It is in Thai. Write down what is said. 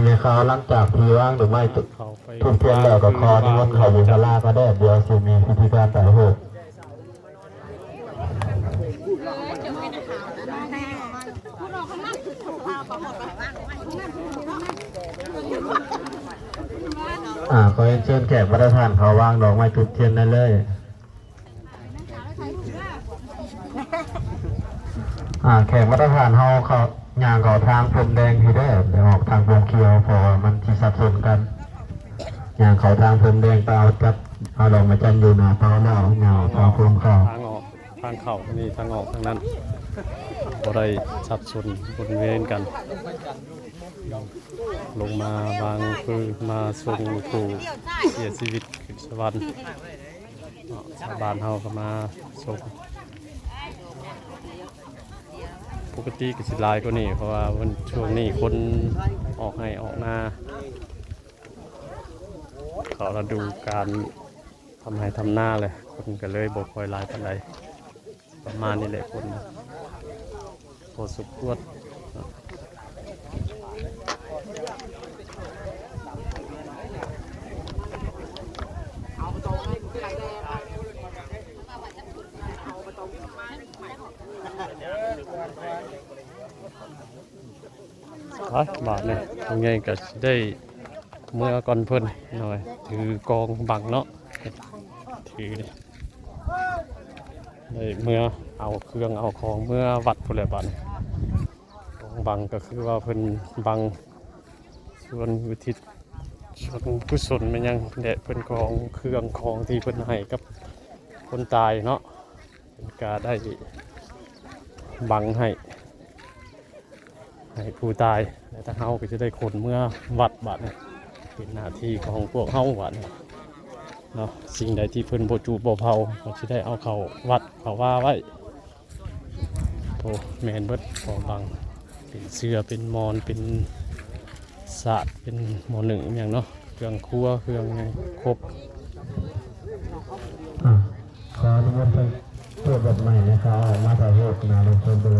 ในเขาหลังจากที่ว่างหรือไม่ทุกเทียนแล้วก็คอนิมนต์เขาบุญลาก็ได้เดียวสิมีพิธีการแต่โหกขอเชิญแขกประธานเขาวางดอกไม้ทุกเทียนได้เลยแขกประธานเขาย่างเขาทางพรมแดงที่ได้เดี๋ยวออกทางพรมเขียวเพราะมันที่สับสนกันย่างเขาทางพรมแดงไปเอาดอกไม้จันทร์อยู่นะเตาเล่าเงาทางพรมเขาทางเข่านี่ทางออกทางนั้นบ่ได้สับสนบริเวณกันลงมาบางคือมาส่งผู้เสียชีวิตขึ้นสวรรค์ชาวบ้านเฮาก็มาส่งปกติก็สิหลายกว่านี้เพราะว่าวันช่วงนี้คนออกให้ออกนาเขาฤดูการทำให้ทำหน้าเลยคนก็เลยบ่ค่อยหลายปานใดประมาณนี้แหละคนพอสมควรบาทเนี่ยตรงนี้ก็ได้เมื่อก่อนเพิ่นหน่อยถือกองบังเนาะถือเลยเมื่อเอาเครื่องเอาของเมื่อวัดพุ่นแหละบาทกองบังก็คือว่าเพิ่นบังส่วนอุทิศส่วนกุศลมันยังแดดเพิ่นของเครื่องของที่เพิ่นให้กับคนตายเนาะก็ได้บังให้ผู้ตายแต่ถ้าเฮาก็จะได้คนเมื่อวัดบาดเป็นหน้าที่ของพวกเฮาบาดเนาะสิ่งใดที่เพิ่นบ่จูบบ่เผาก็สิได้เอาเข้าวัดเข้าว่าไว้โอ้แม่นเบิดของบังเป็นเสื้อเป็นมอนเป็นสาดเป็นหมอหนึ่งอย่างเนาะเครื่องครัวเครื่องครบขออนุญาตไปตรวจแบบใหม่นะครับมาถ่ายรูปนะลงทุนดู